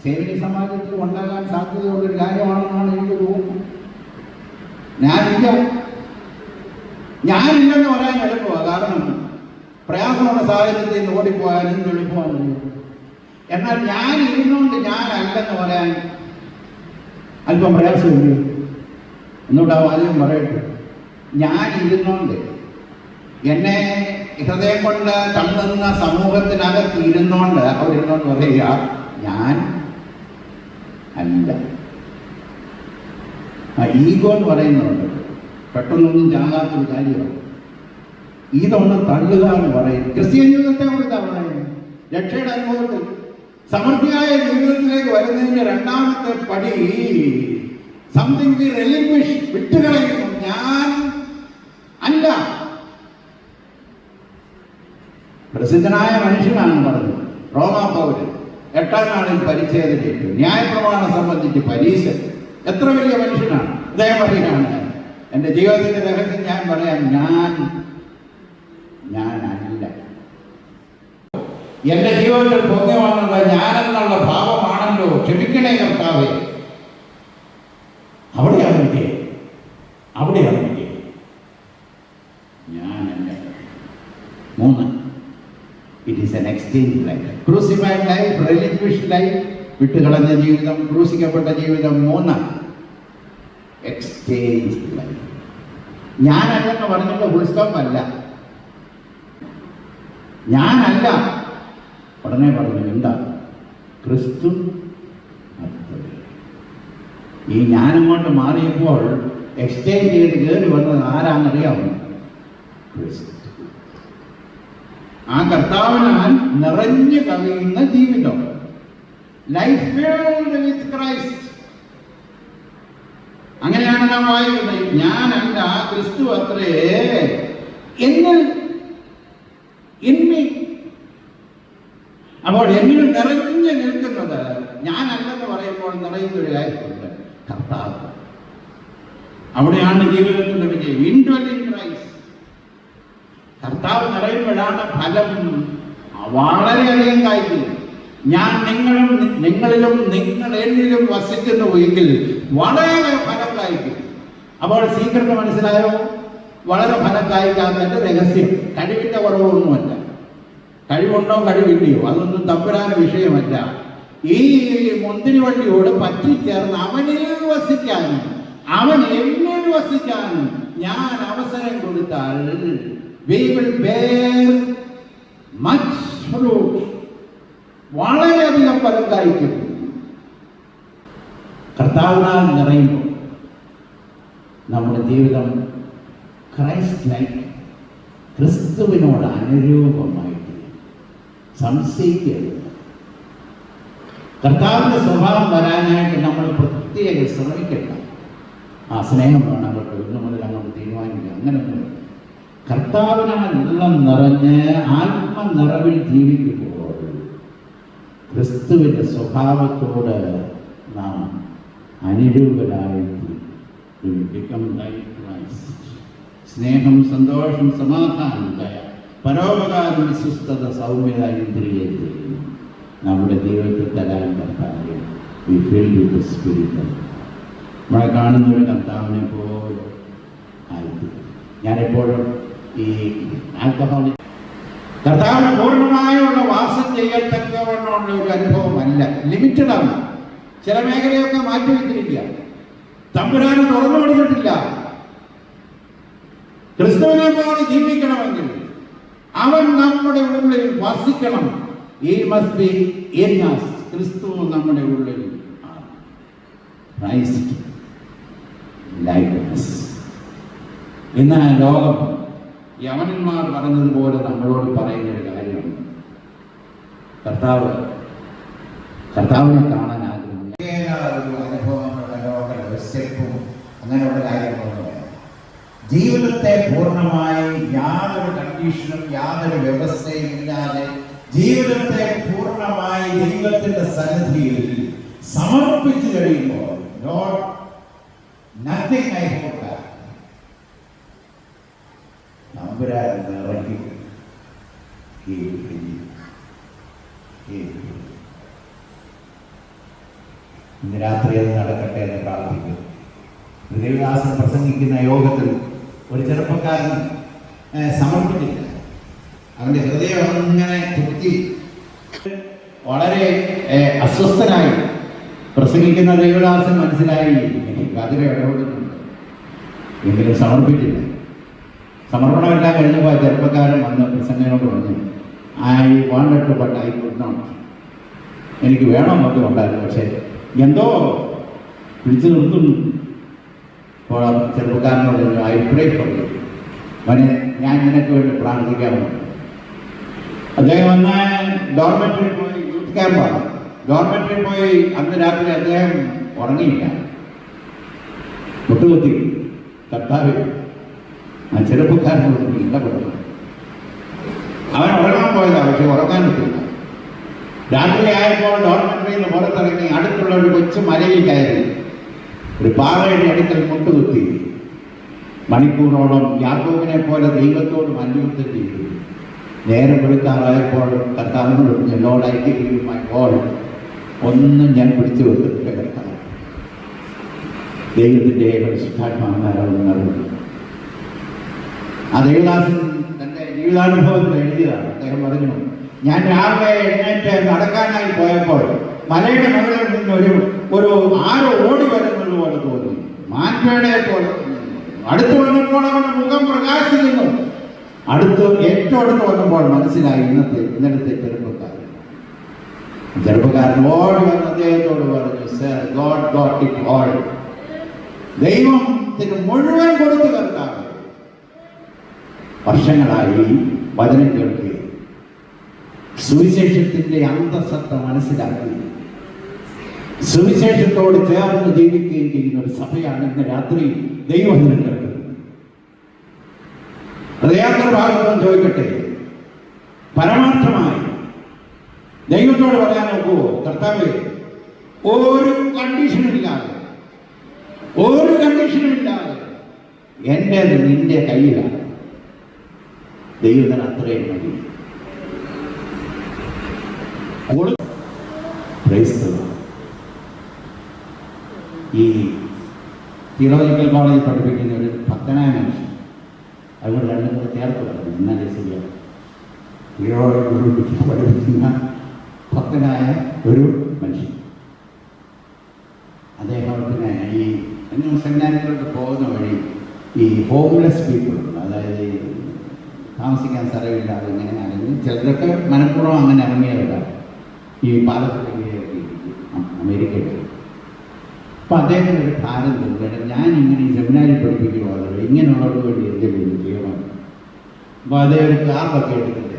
സേവന സമാജത്തിൽ ഉണ്ടാകാൻ സാധ്യതയുള്ളൊരു കാര്യമാണെന്നാണ് എനിക്ക് തോന്നുന്നത്. ഞാനില്ലെന്ന് പറയാൻ എളുപ്പമാണ്. കാരണം പ്രയാസമുള്ള സാഹചര്യത്തിൽ നിന്ന് ഓടിപ്പോയാലും എളുപ്പമാണ്. എന്നാൽ ഞാൻ ഇരുന്നുകൊണ്ട് ഞാനല്ലെന്ന് പറയാൻ അല്പം പ്രയാസമില്ല. ഒന്നുകൂടെ ആദ്യം പറയട്ടെ, ഞാൻ ഇരുന്നുകൊണ്ട് എന്നെ ഹൃദയം കൊണ്ട് തള്ളുന്ന സമൂഹത്തിനകത്ത് ഇരുന്നുകൊണ്ട് അവരിരുന്നോണ്ട് പറയുക ഞാൻ അല്ല. ഈഗോ എന്ന് പറയുന്നുണ്ട്, പെട്ടെന്നൊന്നും ചാകാത്തൊരു കാര്യമാണ്. ഇതൊന്ന് തള്ളുക എന്ന് പറയും. ക്രിസ്ത്യൻ ജീവിതത്തെ കുറിച്ചാണ് പറയുന്നത്. രക്ഷയുടെ അനുഭവത്തിൽ സമൃദ്ധിയായ ജീവിതത്തിലേക്ക് വരുന്നതിന്റെ രണ്ടാമത്തെ പടി സംതിങ് വി റിലിംഗ്വിഷ്, വിട്ടുകളയുന്നു. ഞാൻ അല്ല. പ്രസിദ്ധനായ മനുഷ്യനാണ് പറഞ്ഞത് റോമാ പൗരൻ. 8-ാം നാളിൽ പരിച്ഛേദനയേറ്റു. ന്യായപ്രമാണം സംബന്ധിച്ച് പരീക്ഷ. എത്ര വലിയ മനുഷ്യനാണ് അദ്ദേഹം പറയുകയാണ്, എൻ്റെ ജീവിതത്തിന്റെ രഹസ്യം ഞാൻ പറയാൻ ഞാനല്ല. എൻ്റെ ജീവിതത്തിൽ പൊങ്ങി വന്നത് ഞാനെന്നുള്ള ഭാവമാണല്ലോ. ക്ഷമിക്കണേ കർത്താവേ. അവിടെയാണ് വിജയം. ഞാനല്ല. 3, it is an exchange life. Crucified life, relinquished life, വിട്ടുകളഞ്ഞ ജീവിതം, ക്രൂശിക്കപ്പെട്ട ജീവിതം. 3, എക്സ്ചേഞ്ച് ലൈഫ്. ഞാനല്ലെന്ന് പറഞ്ഞിട്ട് ഫുൾ സ്റ്റോപ്പ് അല്ല. ഞാനല്ല ഉടനെ പറഞ്ഞു എന്താ ക്രിസ്തു. ഈ ഞാനങ്ങോട്ട് മാറിയപ്പോൾ എക്സ്ചേഞ്ച് ചെയ്ത് കയറി വന്നത് ആരാന്നറിയാമോ? ക്രിസ്തു. ആ കർത്താവിനാൽ നിറഞ്ഞു കവിയുന്ന ജീവിതം, ലൈഫ് ഫിൽഡ് വിത്ത് ക്രൈസ്റ്റ്. അങ്ങനെയാണ് നാം വായിക്കുന്നത്. ഞാനല്ല, ക്രിസ്തു അത്രേ എന്നിൽ. അപ്പോൾ എന്നിൽ നിറഞ്ഞു നിൽക്കുന്നത് ഞാനല്ലെന്ന് പറയുമ്പോൾ നിറയുന്നൊരു കാര്യമുണ്ട്, കർത്താവ്. അവിടെയാണ് ജീവിതത്തിന്റെ വിജയം. Indwelling Christ. കർത്താവ് നിറയുമ്പോഴാണ് ഫലം വളരെയധികം കായ്ക്കുന്നത്. ഞാൻ നിങ്ങളിലും നിങ്ങൾ എന്നിലും വസിക്കുന്നു എങ്കിൽ വളരെ ഫലം കായ്ക്കും. അപ്പോൾ സീക്രട്ട് മനസ്സിലായോ? വളരെ ഫലം കായ്ക്കാത്തതിന്റെ രഹസ്യം കഴിവിന്റെ കുറവൊന്നുമല്ല. കഴിവുണ്ടോ കഴിവില്ലയോ അതൊന്നും തമ്പുരാൻ വിഷയമല്ല. ഈ മുന്തിരിവള്ളിയോട് പറ്റിച്ചേർന്ന് അവനിൽ വസിക്കാനും അവൻ എന്നിൽ വസിക്കാനും ഞാൻ അവസരം കൊടുത്താൽ we will bear much fruit. വളരെയധികം ഫലം കായ്ക്കും. കർത്താവിനാൽ നിറയുമ്പോൾ നമ്മുടെ ജീവിതം ക്രൈസ്റ്റ് ലൈക്ക്, ക്രിസ്തുവിനോട് അനുരൂപമായിട്ട്. സംശയിക്കരുത്. കർത്താവിൻ്റെ സ്വഭാവം വരാനായിട്ട് നമ്മൾ പ്രത്യേകം ശ്രമിക്കണം. ആ സ്നേഹം വേണം കേട്ടോ, ഇന്നു മുതൽ അങ്ങോട്ട് തീരുമാനിക്കുക. അങ്ങനെയൊന്നും കർത്താവിനാൽ ഉള്ളം നിറഞ്ഞ് ആത്മനിറവിൽ ജീവിക്കുമ്പോൾ ക്രിസ്തുവിൻ്റെ സ്വഭാവത്തോട് നാം അനുരൂപരായിട്ട് സ്നേഹം, സന്തോഷം, സമാധാനം, ദയ പരോപകാര വിശ്വസ്തത, സൗമ്യത, ഇന്ദ്രിയത്തിൽ നമ്മുടെ ജീവിതത്തിൽ തരാൻ കർത്താവ് വി ഫിൽ വിത്ത് സ്പിരിറ്റ്. നമ്മളെ കാണുന്ന ഒരു കർത്താവിനെ പോലെ ആയിരിക്കും. ഞാനെപ്പോഴും ഈ ആൽക്കഹോളിക് കർത്താവിന് പൂർണ്ണമായുള്ള വാസം ചെയ്യത്തക്കവണ്ണമുള്ള ഒരു അനുഭവമല്ല, ലിമിറ്റഡാണ്. ചില മേഖലയൊക്കെ മാറ്റി വെച്ചിരിക്കുക, തമ്പുരാനെ തുറന്നു കൊടുത്തിട്ടില്ല. ക്രിസ്തുവിനെ പോലെ ജീവിക്കണമെങ്കിൽ അവൻ നമ്മുടെ ഉള്ളിൽ വസിക്കണം. He must be in us. ക്രിസ്തു നമ്മുടെ ഉള്ളിൽ Christ likeness. ഇന്ന് ലോകം യവനന്മാർ പറഞ്ഞതുപോലെ നമ്മളോട് പറയുന്ന ഒരു കാര്യമാണ്, കർത്താവിനെ കാണാൻ ആഗ്രഹം. ഒരു അനുഭവങ്ങളുടെ ലോകമുള്ള സ്റ്റെപ്പും അങ്ങനെയുള്ള കാര്യങ്ങളൊന്നും ജീവിതത്തെ പൂർണ്ണമായി യാതൊരു കണ്ടീഷനും യാതൊരു വ്യവസ്ഥയും ഇല്ലാതെ ജീവിതത്തെ പൂർണ്ണമായി ദൈവത്തിന്റെ സന്നിധിയിൽ സമർപ്പിച്ചു കഴിയുമ്പോൾ നത്തിങ് ഐ ഹോപ്പ് നമ്പുരാൻ ഇറങ്ങി ഇന്ന് രാത്രി അത് നടക്കട്ടെ എന്ന് പ്രാർത്ഥിക്കുന്നു. ദേവദാസൻ പ്രസംഗിക്കുന്ന യോഗത്തിൽ ഒരു ചെറുപ്പക്കാരൻ സമർപ്പിച്ചില്ല. അവന്റെ ഹൃദയം അങ്ങനെ കുത്തി വളരെ അസ്വസ്ഥനായി പ്രസംഗിക്കുന്ന ദേവദാസൻ മനസ്സിലായി എനിക്ക് അതിലെ ഇടപെടുന്നുണ്ട്, എങ്കിലും സമർപ്പിച്ചില്ല. സമർപ്പണമെല്ലാം കഴിഞ്ഞപ്പോൾ ചെറുപ്പക്കാരൻ വന്ന് പ്രസംഗനോട് പറഞ്ഞു, I wanted to but I could not. എനിക്ക് വേണമെന്നൊക്കെ ഉണ്ടായിരുന്നു, പക്ഷേ എന്തോ പിടിച്ചു നിർത്തുന്നു. അപ്പോൾ ചെറുപ്പക്കാരനോട് ഐ പ്രേ ഫോർ യു, അവനെ ഞാൻ നിനക്ക് വേണ്ടി പ്രാർത്ഥിക്കാമെന്ന്. അദ്ദേഹം വന്ന് ഡോർമെറ്ററിൽ പോയി, യൂത്ത് ക്യാമ്പാണ്, ഡോർമെറ്ററിൽ പോയി അന്ന് രാത്രി അദ്ദേഹം ഉറങ്ങിയില്ല, മുട്ടുകുത്തി കർത്താവ് ആ ചെറുപ്പക്കാരനോട് ഇടപെടുന്നു. അവൻ ഉറങ്ങാൻ പോയതാണ്, പക്ഷെ ഉറങ്ങാൻ പറ്റില്ല. രാത്രി ആയപ്പോൾ ഡോർമെറ്ററിയിൽ നിന്ന് പുറത്തിറങ്ങി അടുത്തുള്ള ഒരു കൊച്ചു മലയിൽ കയറി ഒരു പാറയുടെ അടുക്കൽ മുട്ടുകുത്തി മണിക്കൂറോളം യാക്കോബിനെ പോലെ ദൈവത്തോട് മല്യുദ്ധം ചെയ്തു. നേരം വെളുക്കാറായപ്പോൾ കർത്താവിനോട് എന്നോട് ഐക്യപ്പോൾ ഒന്നും ഞാൻ പിടിച്ചു വെച്ചിട്ടില്ല. കർത്താവ് ദൈവത്തിൻ്റെ പരിശുദ്ധാത്മാവിനാണ്. ആ ദേവദാസൻ തൻ്റെ ജീവിതാനുഭവത്തിൽ എഴുതിയതാണ്. അദ്ദേഹം പറഞ്ഞു, ഞാൻ രാവിലെ എഴുന്നേറ്റ് നടക്കാനായി പോയപ്പോൾ മലയുടെ മുകളിൽ നിന്ന് ഒരു ആരോ ഓടി വരുന്നത് പോലെ തോന്നി, മാൻപേടെ പോലെ. അടുത്ത് വന്നപ്പോൾ അവന്റെ മുഖം പ്രകാശിക്കുന്നു. ഏറ്റവും അടുത്ത് വന്നപ്പോൾ മനസ്സിലായി ഇന്നലത്തെ ചെറുപ്പക്കാരൻ ഓടി വന്ന് അദ്ദേഹത്തോട് പറഞ്ഞു, sir, God got it all. ദൈവത്തിന് മുഴുവൻ കൊടുത്തു കർത്താവ്. വർഷങ്ങളായി വചനം കേൾക്കുക, സുവിശേഷത്തിന്റെ അന്തസത്ത മനസ്സിലാക്കി സുവിശേഷത്തോട് ചേർന്ന് ജീവിക്കുകയും ചെയ്യുന്ന ഒരു സഭയാണ് ഇന്ന് രാത്രി ദൈവത്തിന് കേൾക്കുന്നത്. ഹൃദയാന്തര ഭാഗത്തും ചോദിക്കട്ടെ, പരമാർത്ഥമായി ദൈവത്തോട് പറയാൻ നോക്കുവോ, കർത്താവേ, ഒരു കണ്ടീഷനില്ലാതെ എൻ്റേത് നിന്റെ കയ്യിലാണ്. ദൈവത്തിന് അത്രയും മതി. ഈ തിയോളജിക്കൽ കോളേജിൽ പഠിപ്പിക്കുന്ന ഒരു ഭക്തനായ മനുഷ്യൻ, അതുകൊണ്ട് രണ്ടും കൂടെ ചേർത്ത് പറഞ്ഞു, എന്നാലേ ശരിയാണ്. തിയോളജി പഠിപ്പിക്കുന്ന ഭക്തനായ ഒരു മനുഷ്യൻ, അദ്ദേഹത്തിന് ഈ സെമിനാരികൾക്ക് പോകുന്ന വഴി ഈ ഹോംലെസ് പീപ്പിളുണ്ട്, അതായത് താമസിക്കാൻ സ്ഥലമില്ലാതെ ഇങ്ങനെ അല്ലെങ്കിൽ ചിലരൊക്കെ മനഃപൂർവ്വം അങ്ങനെ ഇറങ്ങിയവരാണ് ഈ പാലത്തിലേക്ക് അമേരിക്കയിൽ. അപ്പം അദ്ദേഹത്തിന് ഒരു ഭാരം തോന്നുന്നത്, ഞാൻ ഇങ്ങനെ ഈ സെമിനാരിൽ പഠിപ്പിക്കുവാണല്ലോ, ഇങ്ങനെയുള്ളവർക്ക് വേണ്ടി എന്തെങ്കിലും ചെയ്യണം. അപ്പോൾ അദ്ദേഹം ഒരു കാർഡൊക്കെ എടുത്തിട്ട്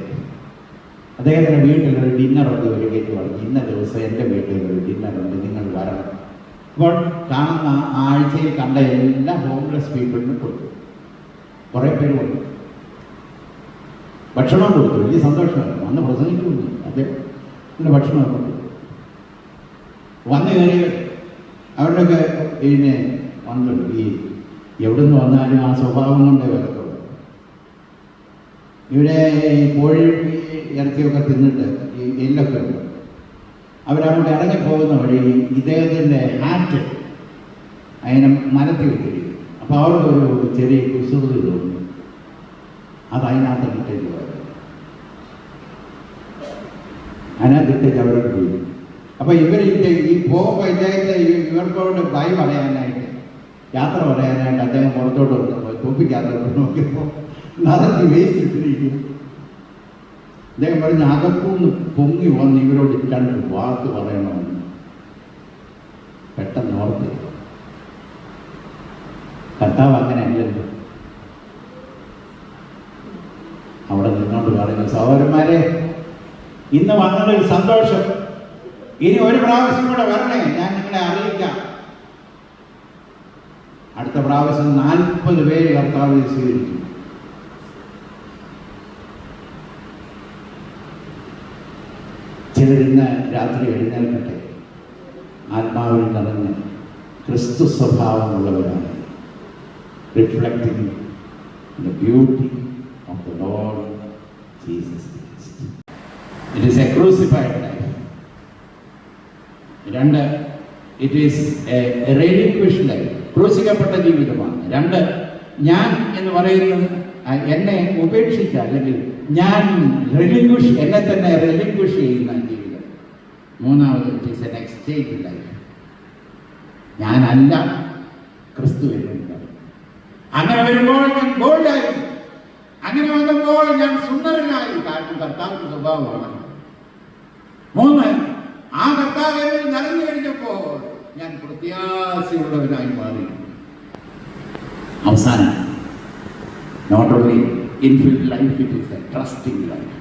അദ്ദേഹത്തിൻ്റെ വീട്ടിലൊരു ഡിന്നറൊക്കെ ഒരുക്കിയിട്ട് പറഞ്ഞു, ഇന്ന ദിവസം എൻ്റെ വീട്ടിലൊരു ഡിന്നറുണ്ട്, നിങ്ങൾ വരണം. അപ്പോൾ കാണുന്ന ആഴ്ചയിൽ കണ്ട എല്ലാ ഹോംലെസ് പീപ്പിളിനും കൊടുത്തു, കുറേ പേര് കൊടുത്തു, ഭക്ഷണം കൊടുത്തു. വലിയ സന്തോഷമായിരുന്നു. അന്ന് പ്രസംഗിക്കുന്നു, അദ്ദേഹം ഭക്ഷണം കൊടുത്തു. വന്നു കയറി അവരുടെയൊക്കെ പിന്നെ വന്നു, ഈ എവിടെ നിന്ന് വന്നാലും ആ സ്വഭാവം കൊണ്ടേ വരത്തുള്ളൂ. ഇവരെ കോഴി ഇറച്ചിയൊക്കെ തിന്നിട്ട് ഈ എല്ലൊക്കെ ഉണ്ട്. അവരങ്ങോട്ട് ഇറങ്ങിപ്പോകുന്ന വഴി ഇദ്ദേഹത്തിൻ്റെ ഹാറ്റ് അതിനെ മലത്തി വെച്ചിരിക്കും. അപ്പോൾ അവർക്കൊരു ചെറിയ കുസൃതി തോന്നി. അത് അതിനകത്ത് ഇട്ടേക്ക് പോയത്. അതിനകത്തിട്ടേക്ക് അവിടെ പോയി. അപ്പോൾ ഇവർ ഈ പോകുമ്പോൾ ഇദ്ദേഹത്തെ ഇവർക്കോട് ബൈ പറയാനായിട്ട്, യാത്ര പറയാനായിട്ട് അദ്ദേഹം പുറത്തോട്ട് വന്നപ്പോൾ തൊപ്പിക്കകത്തോട്ട് നോക്കിയപ്പോൾ നടത്തി വേസ്റ്റ് ഇട്ടിരിക്കും. അദ്ദേഹം പറഞ്ഞ് അകത്തുനിന്ന് പൊങ്ങി വന്ന് ഇവരോട് രണ്ട് വാക്ക് പറയണമെന്ന് പെട്ടെന്ന് ഓർത്ത്. കർത്താവ് അങ്ങനെ അല്ലല്ലോ. അവിടെ നിന്നോണ്ട് പറയുന്നു, സഹോദരന്മാരെ, ഇന്ന് വന്നതൊരു സന്തോഷം. ഇനി ഒരു പ്രാവശ്യം കൂടെ വരണേ, ഞാൻ നിങ്ങളെ അറിയിക്കാം. അടുത്ത പ്രാവശ്യം 40 പേര് കർത്താവിനെ സ്വീകരിച്ചു. ചിലരിന്ന് രാത്രി എഴുന്നേൽക്കട്ടെ, ആത്മാവിൽ നിറഞ്ഞ് ക്രിസ്തു സ്വഭാവമുള്ളവരാണ്. Reflecting the beauty of the Lord Jesus Christ. It is a crucified life. 2, it is a relinquished life. ക്രൂശിക്കപ്പെട്ട ജീവിതമാണ്. 2, ഞാൻ എന്ന് പറയുന്നത് എന്നെ ഉപേക്ഷിച്ച, അല്ലെങ്കിൽ ഞാൻ എന്നെ തന്നെ റിലിക്വിഷ് ചെയ്യുന്ന ജീവിതം. 3, it is an exchange life. ഞാനല്ല, ക്രിസ്തു വരുന്നുണ്ട്. അങ്ങനെ വരുമ്പോൾ ഞാൻ ഗോൾഡായി, അങ്ങനെ വന്നപ്പോൾ ഞാൻ സുന്ദരനായി. കാരണം കർത്താവിന്റെ സ്വഭാവമാണ്. 3, ആ കർത്താവ് നിറഞ്ഞു കഴിഞ്ഞപ്പോൾ ഞാൻ പ്രത്യാശയുള്ളവനായി മാറി. അവസാനം, not only infinite life, it is a trusting life.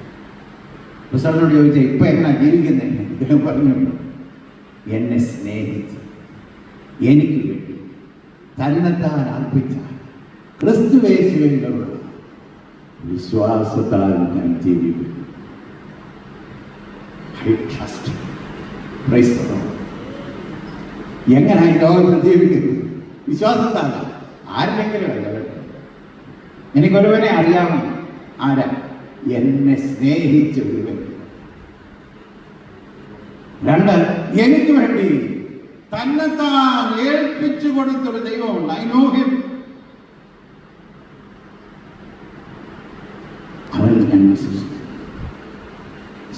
പുസ്തകത്തോട് ചോദിച്ചാൽ ഇപ്പം എങ്ങനെ ജീവിക്കുന്നത്? ഇദ്ദേഹം പറഞ്ഞു, എന്നെ സ്നേഹിച്ച് എനിക്ക് വേണ്ടി തന്നെത്താൻ അർപ്പിച്ച ക്രിസ്തുയേശുവിലുള്ള വിശ്വാസത്താൽ ഞാൻ ജീവിക്കുന്നു. I trust him. Praise the Lord. എങ്ങനെ ഈ ലോകത്തിൽ ജീവിക്കുന്നു? വിശ്വാസത്താല. ആരുടെങ്കിലും അല്ല കേട്ടോ. എനിക്കൊരുവനെ അറിയാമോ? ആരാ? എന്നെ സ്നേഹിച്ച ഒരുവൻ. 2, എനിക്ക് വേണ്ടി തന്നെത്താൻ ഏൽപ്പിച്ചു കൊടുത്തൊരു ദൈവമുണ്ട്. I know him. അവനിൽ ഞാൻ വിശ്വസിക്കുന്നു.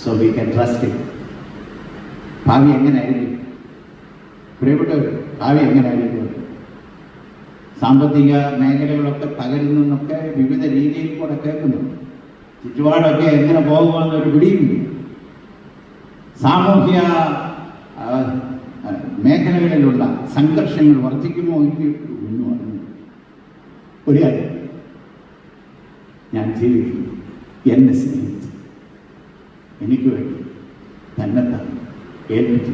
So we can trust him. ഭാവി എങ്ങനെയായിരിക്കും? പ്രിയപ്പെട്ടവർ, ഭാവി എങ്ങനെയായിരിക്കും? സാമ്പത്തിക മേഖലകളൊക്കെ തകരുന്നൊക്കെ വിവിധ രീതിയിൽ കൂടെ കേൾക്കുന്നു. ചുറ്റുപാടൊക്കെ എങ്ങനെ പോകുമെന്നൊരു പിടിയുമില്ല. സാമൂഹ്യ മേഖലകളിലുള്ള സംഘർഷങ്ങൾ വർദ്ധിക്കുമോ എന്ന് പറഞ്ഞു. ഒരു കാര്യം, ഞാൻ ജീവിക്കുന്നു. എന്നെ സ്നേഹിച്ചു എനിക്ക് വേണ്ടി തന്നെത്താൻ ഏൽപ്പിച്ചു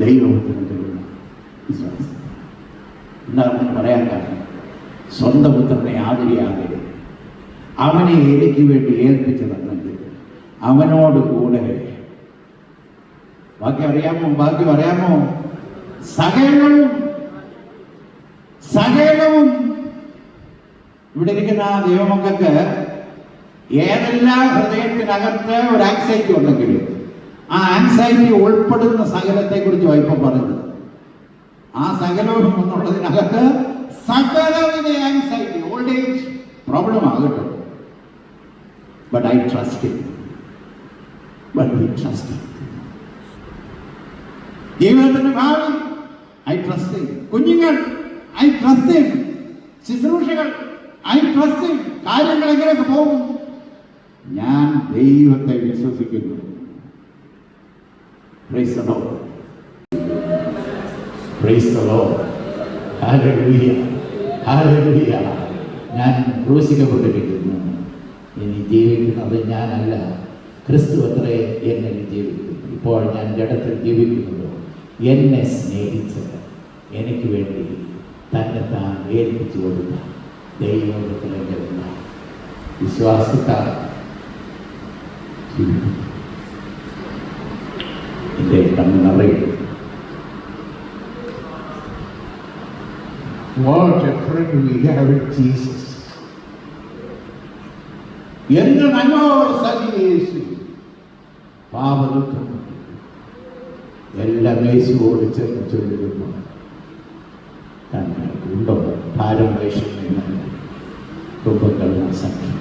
ദൈവപുത്രനുള്ള വിശ്വാസം. എന്താണ് പറയാൻ കാരണം? സ്വന്തം പുത്രനെ ആദരിയാകരുത്. അവനെ എനിക്ക് വേണ്ടി ഏൽപ്പിച്ചതെന്നെങ്കിൽ അവനോട് കൂടെ ബാക്കി പറയാമോ? സകലവും ഇവിടെ ഇരിക്കുന്ന ദൈവമക്കൾക്ക് ഏതെല്ലാം ഹൃദയത്തിനകത്ത് ഒരു ആൻസൈറ്റി ഉണ്ടെങ്കിലും ആ ആൻസൈറ്റി ഉൾപ്പെടുന്ന സകലത്തെ കുറിച്ച് ഇപ്പം പറഞ്ഞത്. ആ സകലവും എന്നുള്ളതിനകത്ത് സകലവിധ ആൻസൈറ്റി, ഓൾഡ് ഏജ് പ്രോബ്ലം ആകട്ടെ. ബട്ട് ഐ ട്രസ്റ്റ് ജീവിതത്തിന്റെ ഭാവി ഐ ട്രസ്റ്റ്. കുഞ്ഞുങ്ങൾ ഐ ട്രസ്റ്റ്. ശുശ്രൂഷകൾ ഐ ട്രസ്റ്റ്. കാര്യങ്ങൾ എങ്ങനെയൊക്കെ പോകും? ഞാൻ ദൈവത്തെ വിശ്വസിക്കുന്നു. Praise the Lord. Praise the Lord. Hallelujah. Hallelujah. ഞാൻ ക്രൂശിക്കപ്പെട്ടിരിക്കുന്നു. ഇനി ജീവിക്കുന്നത് ഞാനല്ല, ക്രിസ്തു അത്രേ എന്നിൽ ജീവിക്കുന്നു. ഇപ്പോൾ ഞാൻ ജഡത്തിൽ ജീവിക്കുന്നുണ്ടോ? എന്നെ സ്നേഹിച്ചത്, എനിക്ക് വേണ്ടി തന്നെത്താൻ ഏൽപ്പിച്ചു കൊടുത്ത ദൈവത്തിൻ്റെ വിശ്വാസത്താൽ എൻ്റെ കണ്ണ് നിറയും. What a friend we have in Jesus. എന്ന് നന്മയോട് സജീവേശു പാപദുഃഖം എല്ലാം യേശുവോട് ചേർന്ന് ചൊല്ലുന്നു. ഉണ്ടോ ഭാരം വൈഷമ്യങ്ങൾ കുടുംബങ്ങൾ സഖ്യം.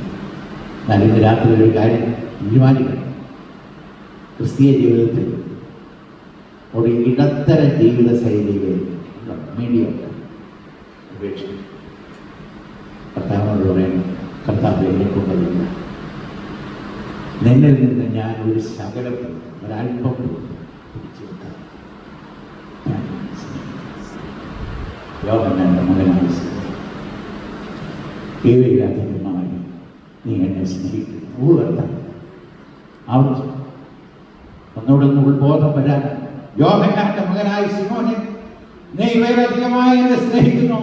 എന്നാൽ ഇന്ന് രാത്രി ഒരു കാര്യം തീരുമാനിക്കണം. ക്രിസ്തീയ ജീവിതത്തിൽ ഒരു ഇടത്തരം ജീവിത ശൈലിയിലെ മീഡിയം ഉപേക്ഷിക്കും. കർത്താവിനോട് പറയണം, കർത്താവ് എന്നെ കൊണ്ടതില്ല, നിന്നിൽ നിന്ന് ഞാൻ ഒരു ശകലം ഒരല്പം പിടിച്ചു വെക്കാം. യോഹന്നാന്റെ മകനായി കേവലാധികമായി നീ എന്നെ സ്നേഹിക്കുന്നു. അവർ ഒന്നുകൂടെ ഉൾബോധം വരാൻ, യോഹന്നാന്റെ മകനായ ശിമോനെ നീ ഇവയിലധികമായി എന്നെ സ്നേഹിക്കുന്നു.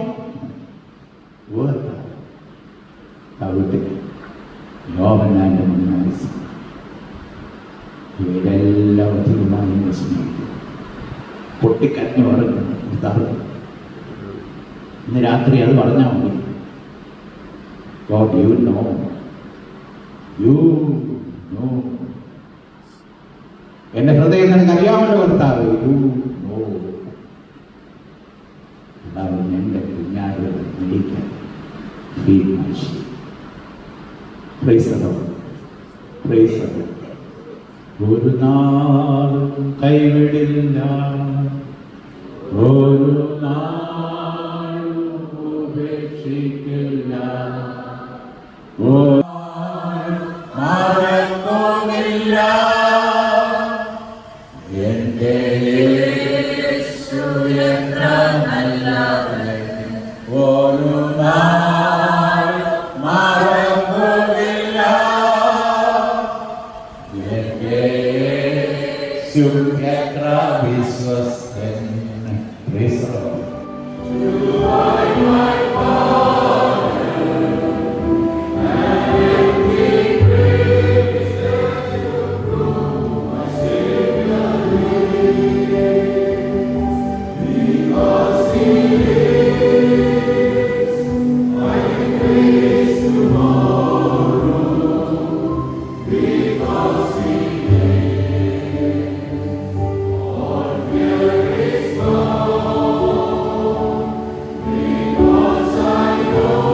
യോഹന്നാന്റെ മകനായ ഇവരെല്ലാം അധികമായി എന്നെ സ്നേഹിക്കുന്നു. പൊട്ടിക്കരഞ്ഞു പറഞ്ഞു. ഇന്ന് രാത്രി അത് പറഞ്ഞാൽ മതി. God, you know. എന്റെ ഹൃദയം നിനക്ക് അറിയാമല്ലോ കർത്താവ്. എന്റെ കുഞ്ഞാടുകൾ നിരീക്കാൻ ഒരു നാളും കൈവിടില്ല, ഒരു നാളും ഉപേക്ഷിക്കില്ല, മറക്കുന്നില്ല. എന്റെ യേശു എത്ര നല്ലവൻ, ഒരു നാളും മറക്കുന്നില്ല. എന്റെ യേശു എത്ര വിശ്വസ്തൻ. Praise the Lord. I know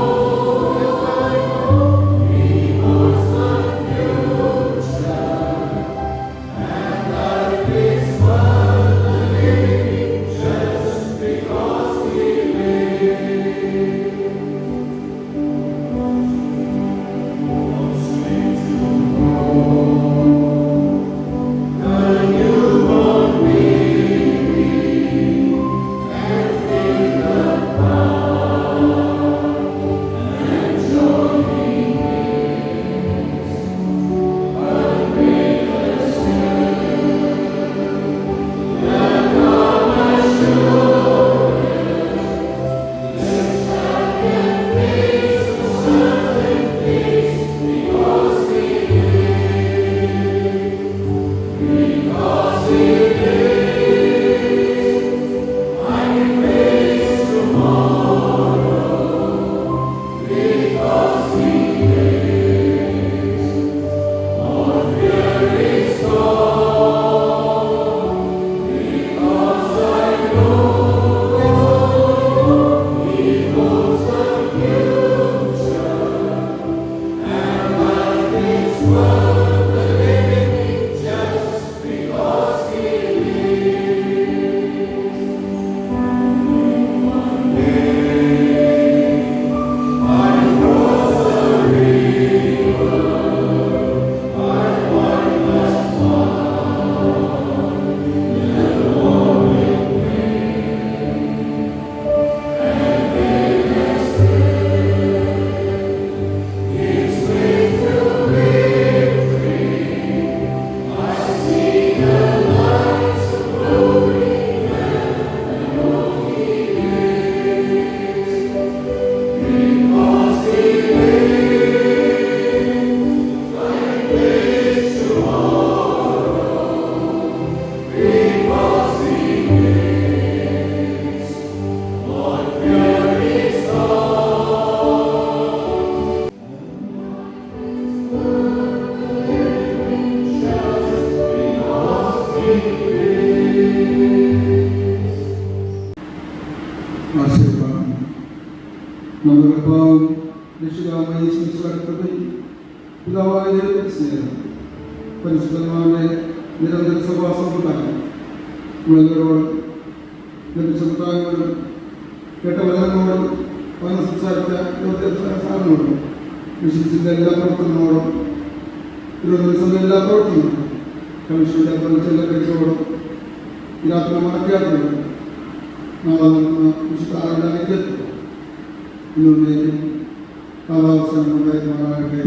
ആശീർവാദം നമ്മുടെ പാവം രക്ഷിതാവായ യേശുക്രിസ്തുവിന്റെ പിതാവായ ദൈവത്തിന്റെ സ്നേഹം പരിശുദ്ധന്മാരുടെ നിരന്തര സഹവാസം ഉണ്ടാക്കി നമ്മളെല്ലാവരോടും ലഭിച്ച പുസ്തകങ്ങളോടും കേട്ട വചനങ്ങളോടും വന്ന് സംസാരിച്ച സാധനങ്ങളോടും വിശ്വസിന്റെ എല്ലാ പ്രവർത്തനങ്ങളോടും തിരുവനന്തപുരത്തിന്റെ എല്ലാ പ്രവർത്തനങ്ങളും കമ്മീഷന്റെ എല്ലാ കഴിച്ചോടും ഈ രാത്രി മറക്കാത്തതും നാളെ വിശുദ്ധ ആരാധനയ്ക്കെത്തും ഇന്നുണ്ടെങ്കിലും കാലാവസ്ഥ ഉണ്ടായിരുന്നതാകട്ടെ.